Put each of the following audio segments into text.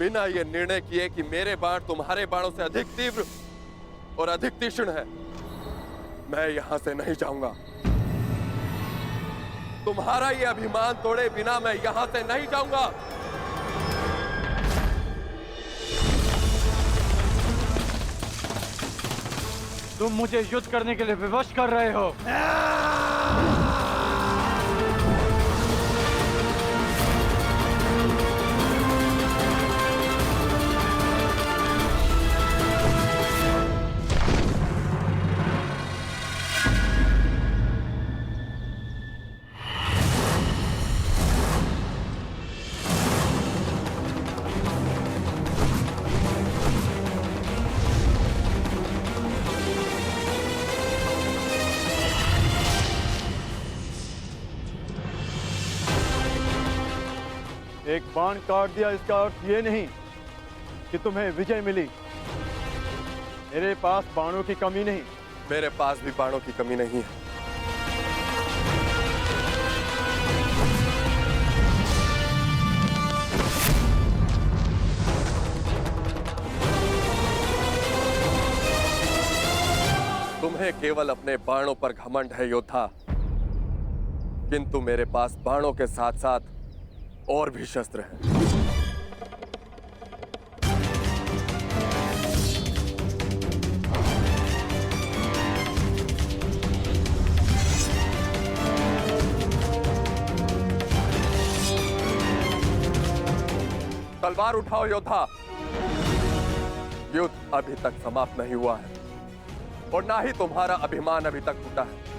बिना ये निर्णय किए कि मेरे बाण तुम्हारे बाणों से अधिक तीव्र और अधिक तीक्ष्ण है, मैं यहां से नहीं जाऊंगा। तुम्हारा ये अभिमान तोड़े बिना मैं यहां से नहीं जाऊंगा। तुम मुझे युद्ध करने के लिए विवश कर रहे हो। एक बाण काट दिया इसका अर्थ ये नहीं कि तुम्हें विजय मिली। मेरे पास बाणों की कमी नहीं। मेरे पास भी बाणों की कमी नहीं है। तुम्हें केवल अपने बाणों पर घमंड है योद्धा, किंतु मेरे पास बाणों के साथ साथ और भी शस्त्र हैं। तलवार उठाओ योद्धा। युद्ध अभी तक समाप्त नहीं हुआ है और ना ही तुम्हारा अभिमान अभी तक टूटा है।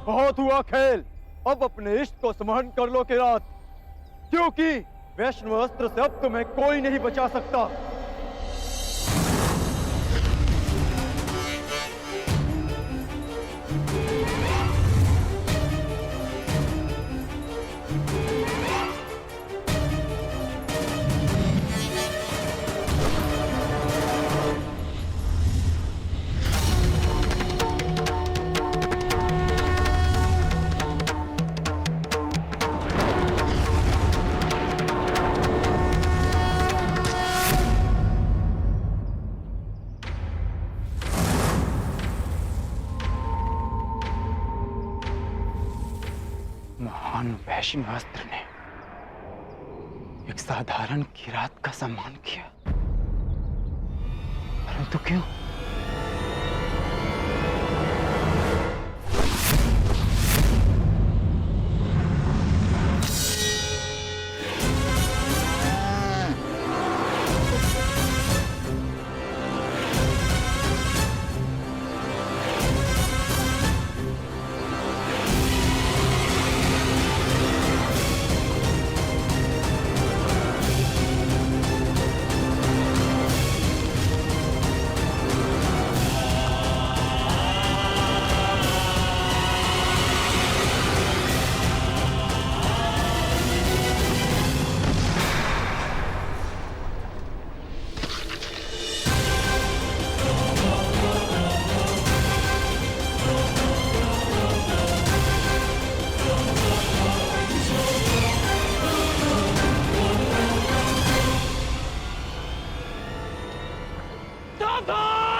बहुत हुआ खेल, अब अपने इष्ट को स्मरण कर लो किरात, क्योंकि वैष्णव अस्त्र से अब तुम्हें कोई नहीं बचा सकता। महान वैष्णव अस्त्र ने एक साधारण किरात का सम्मान किया, परंतु क्यों?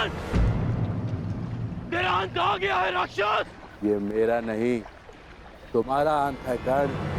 धनुर्धर, तेरा अंत आ गया है राक्षस। ये मेरा नहीं, तुम्हारा अंत है कर्ण।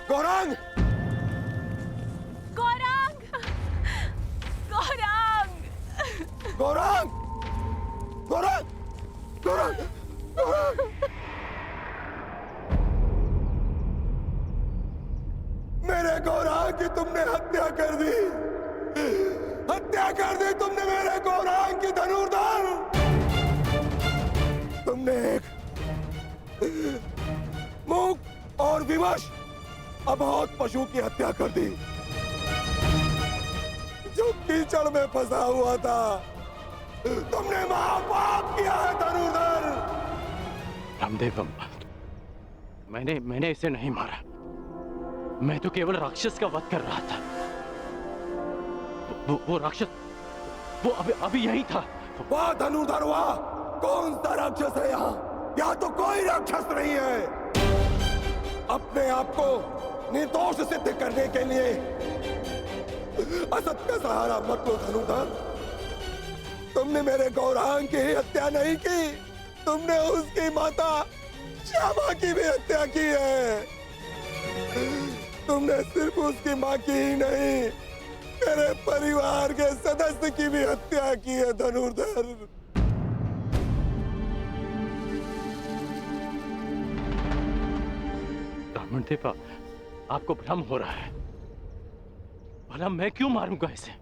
गौरांग! गौरांग! गौरांग! गौरांग! गौरांग! गौरांग! गौरांग! मेरे गौरांग की तुमने हत्या कर दी। हत्या कर दी तुमने मेरे गौरांग की धनुर्धर। तुमने एक मूक और विवश अबोध पशु की हत्या कर दी, जो कीचड़ में फंसा हुआ था। तुमने महापाप किया है धनुर्धर। रामदेवम, मैंने इसे नहीं मारा। मैं तो केवल राक्षस का वध कर रहा था। वो राक्षस, वो अभी यही था। वाह धनुर्धर वाह! कौन सा राक्षस है यहाँ तो कोई राक्षस नहीं है। अपने आप को निर्दोष सिद्ध करने के लिए असत का सहारा मत लो धनुर्धर। तुमने मेरे गौरांग की हत्या नहीं की, तुमने उसकी माता श्यामा की भी हत्या की है। तुमने सिर्फ उसकी माँ की ही नहीं, मेरे परिवार के सदस्य की भी हत्या की है धनुर्धर। रामदेवा, आपको भ्रम हो रहा है। भला मैं क्यों मारूंगा इसे?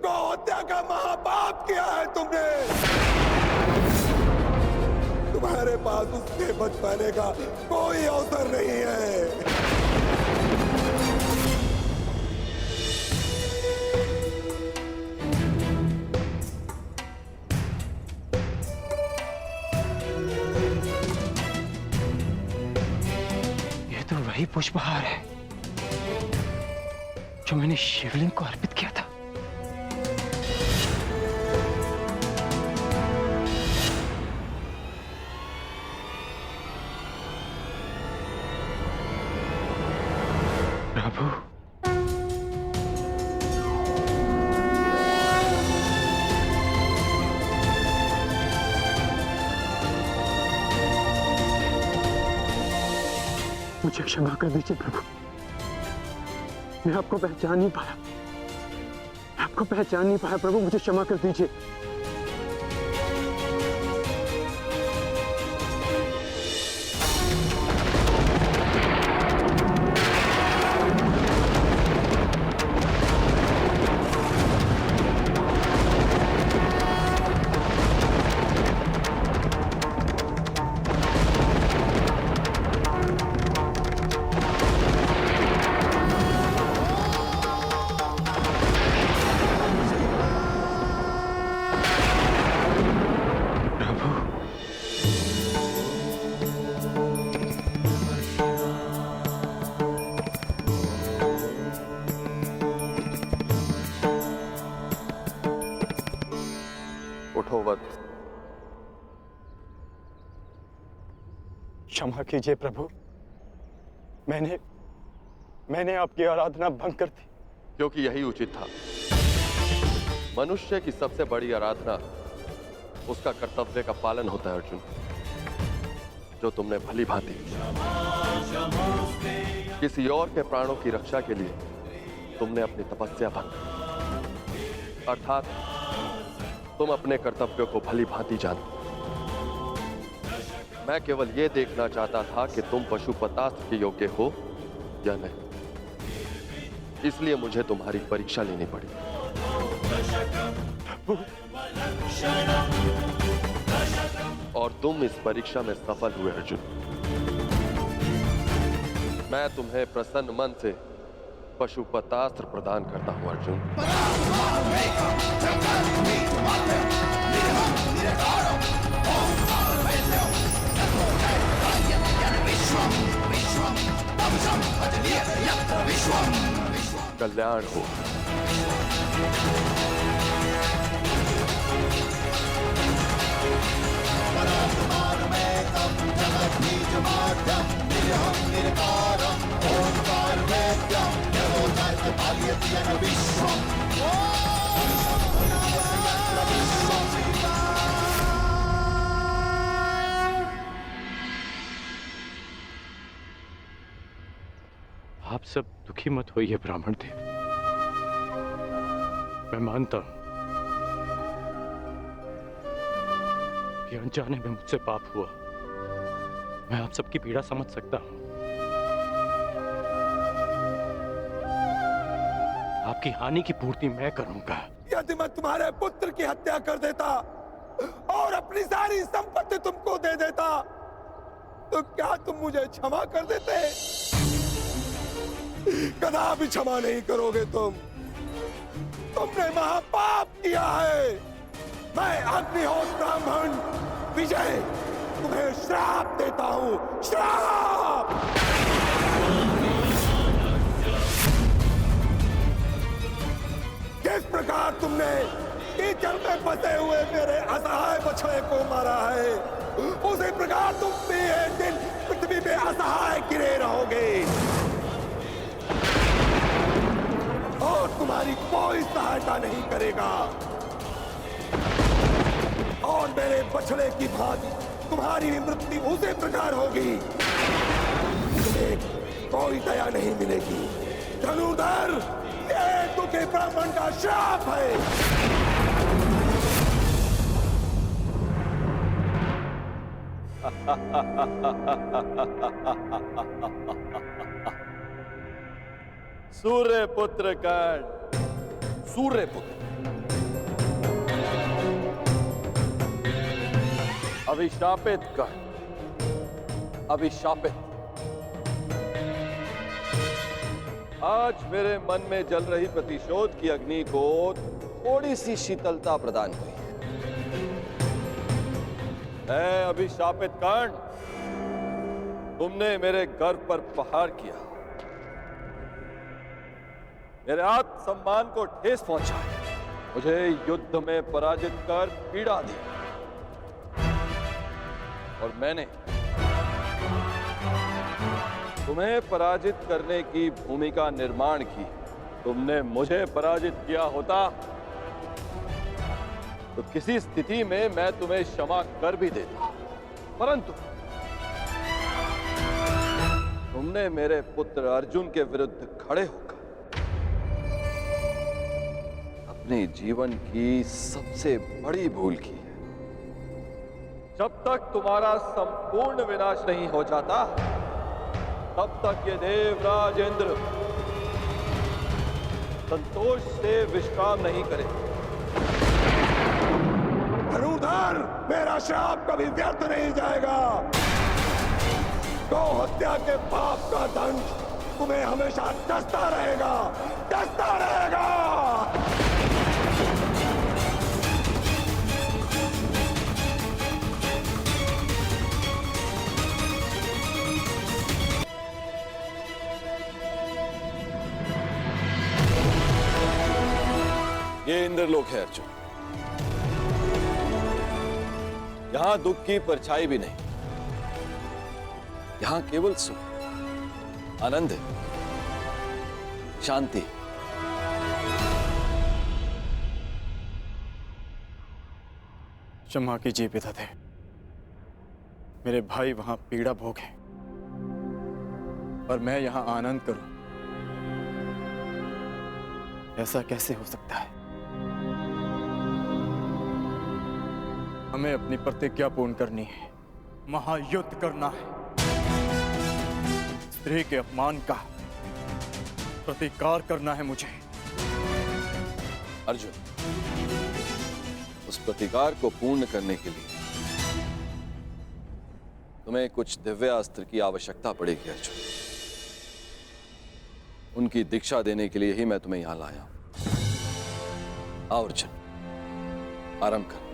गौ हत्या का महापाप किया है तुमने। तुम्हारे पास उसके बच पाने का कोई अवसर नहीं है। ये तो वही पुष्पहार है जो मैंने शिवलिंग को अर्पित किया था। प्रभु, मुझे क्षमा कर दीजिए प्रभु। मैं आपको पहचान नहीं पाया, आपको पहचान नहीं पाया प्रभु, मुझे क्षमा कर दीजिए। उठो वत। क्षमा कीजिए प्रभु, मैंने आपकी आराधना भंग कर दी। क्योंकि यही उचित था। मनुष्य की सबसे बड़ी आराधना उसका कर्तव्य का पालन होता है अर्जुन, जो तुमने भली भांति किसी और के प्राणों की रक्षा के लिए तुमने अपनी तपस्या भंग की। अर्थात तुम अपने कर्तव्यों को भली भांति जानते। मैं केवल यह देखना चाहता था कि तुम पशुपतास्त्र के योग्य हो या नहीं, इसलिए मुझे तुम्हारी परीक्षा लेनी पड़ी। और तुम इस परीक्षा में सफल हुए अर्जुन। मैं तुम्हें प्रसन्न मन से पशुपतास्त्र प्रदान करता हूं अर्जुन। कल्याण हो। आप सब दुखी मत होइए ब्राह्मण देव। मैं मानता हूं कि अनजाने में मुझसे पाप हुआ। मैं आप सबकी पीड़ा समझ सकता हूं। आपकी हानि की पूर्ति मैं करूंगा। यदि मैं तुम्हारे पुत्र की हत्या कर देता और अपनी सारी संपत्ति तुमको दे देता, तो क्या तुम मुझे क्षमा कर देते? कदापि क्षमा नहीं करोगे तुम। तुमने महापाप किया है। मैं अग्निहोत्र ब्राह्मण विजय तुम्हें श्राप देता हूं। श्राप! किस प्रकार तुमने कीचड़ में फंसे हुए मेरे असहाय बछड़े को मारा है, उसी प्रकार तुम भी एक दिन पृथ्वी पे असहाय गिरे रहोगे और तुम्हारी कोई सहायता नहीं करेगा। और मेरे बछड़े की भांति तुम्हारी भी मृत्यु उसी प्रकार होगी। तुम्हें कोई दया नहीं मिलेगी। धनुर्धर, ये दुखी ब्राह्मण का श्राप है। सूर्य पुत्र कर्ण, सूर्य पुत्र, अभिशापित कर्ण, अभिशापित। आज मेरे मन में जल रही प्रतिशोध की अग्नि को थोड़ी सी शीतलता प्रदान हुई। मैं अभिशापित कर्ण, तुमने मेरे गर्व पर प्रहार किया, मेरे आत्मसम्मान को ठेस पहुंचाई, मुझे युद्ध में पराजित कर पीड़ा दी। और मैंने तुम्हें पराजित करने की भूमिका निर्माण की। तुमने मुझे पराजित किया होता तो किसी स्थिति में मैं तुम्हें क्षमा कर भी देता, परंतु तुमने मेरे पुत्र अर्जुन के विरुद्ध खड़े होकर अपने जीवन की सबसे बड़ी भूल की है। जब तक तुम्हारा संपूर्ण विनाश नहीं हो जाता, तब तक ये देवराज इंद्र संतोष से विश्राम नहीं करे। धनुर्धर, मेरा श्राप कभी व्यर्थ नहीं जाएगा। गौ हत्या के पाप का दंड तुम्हें हमेशा डसता रहेगा, डसता रहेगा। ये इंद्रलोक है अर्जुन। यहां दुख की परछाई भी नहीं, यहां केवल सुख, आनंद है, शांति। क्षमा कीजिए पितादे, मेरे भाई वहां पीड़ा भोगे और मैं यहां आनंद करूं, ऐसा कैसे हो सकता है? हमें अपनी प्रतिज्ञा पूर्ण करनी है, महायुद्ध करना है, स्त्री के अपमान का प्रतिकार करना है मुझे। अर्जुन, उस प्रतिकार को पूर्ण करने के लिए तुम्हें कुछ दिव्य अस्त्र की आवश्यकता पड़ेगी अर्जुन। उनकी दीक्षा देने के लिए ही मैं तुम्हें यहां लाया हूं। आओ अर्जुन, आराम कर।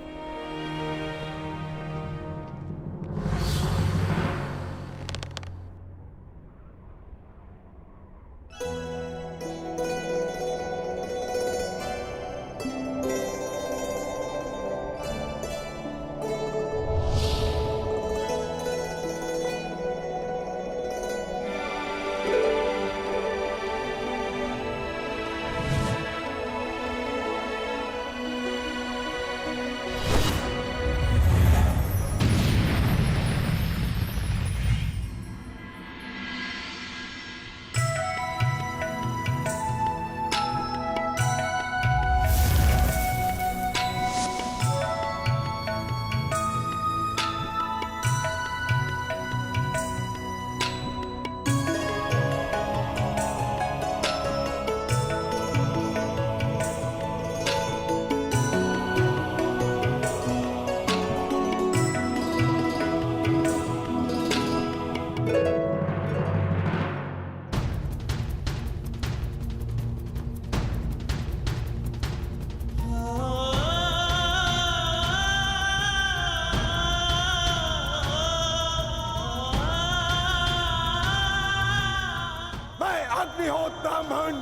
ब्राह्मण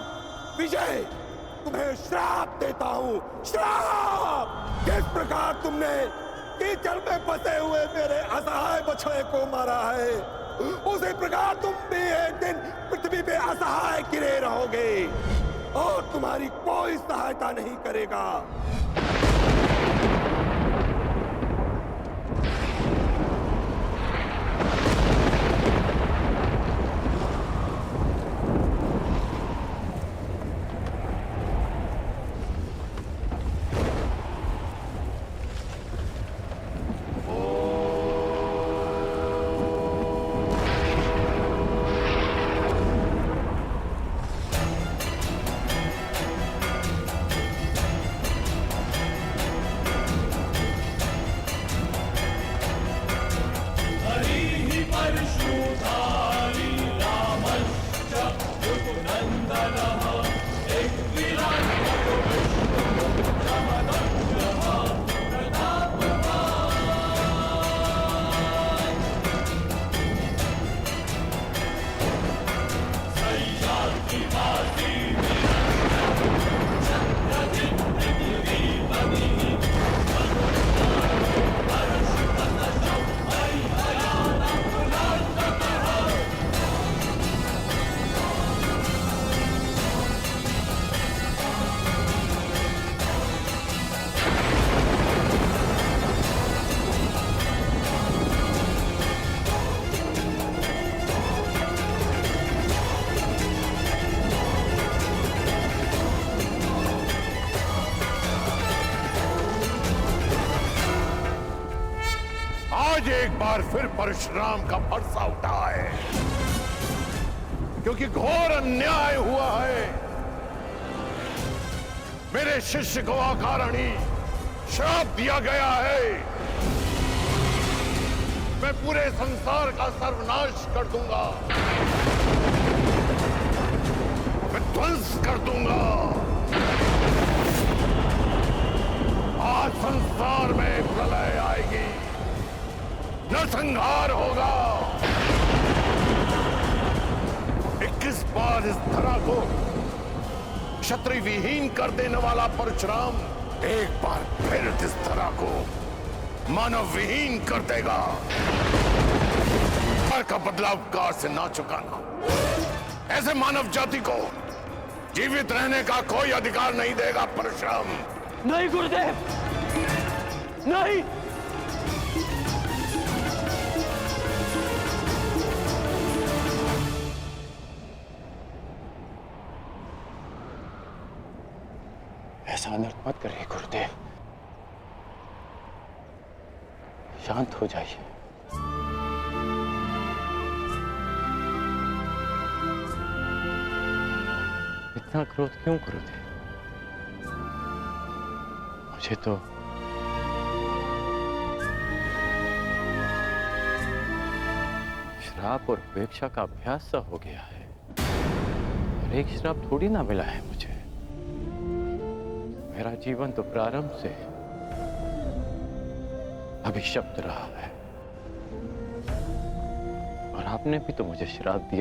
विजय, तुम्हें श्राप देता हूं, श्राप। किस प्रकार तुमने कीचड़ में फंसे हुए मेरे असहाय बछड़े को मारा है, उसी प्रकार तुम भी एक दिन पृथ्वी पे असहाय गिरे रहोगे और तुम्हारी कोई सहायता नहीं करेगा। आज एक बार फिर परशुराम का फरसा उठा है, क्योंकि घोर अन्याय हुआ है। मेरे शिष्य को अकारणी श्राप दिया गया है। मैं पूरे संसार का सर्वनाश कर दूंगा, मैं ध्वंस कर दूंगा। आज संसार में प्रलय आएगी, नरसंहार होगा। 21 बार इस धरा को क्षत्रिय विहीन कर देने वाला परशुराम एक बार फिर इस धरा को मानव विहीन कर देगा। उपकार का बदला उपकार से ना चुकाना, ऐसे मानव जाति को जीवित रहने का कोई अधिकार नहीं देगा परशुराम। नहीं गुरुदेव, नहीं। ऐसा अनर्थ मत करिए गुरुदेव, शांत हो जाइए। इतना क्रोध क्यों गुरुदेव? मुझे तो श्राप और उपेक्षा का अभ्यास सा हो गया है, और एक श्राप थोड़ी ना मिला है मुझे। मेरा जीवन तो प्रारंभ से अभिशप्त रहा है, और आपने भी तो मुझे श्राप दिया।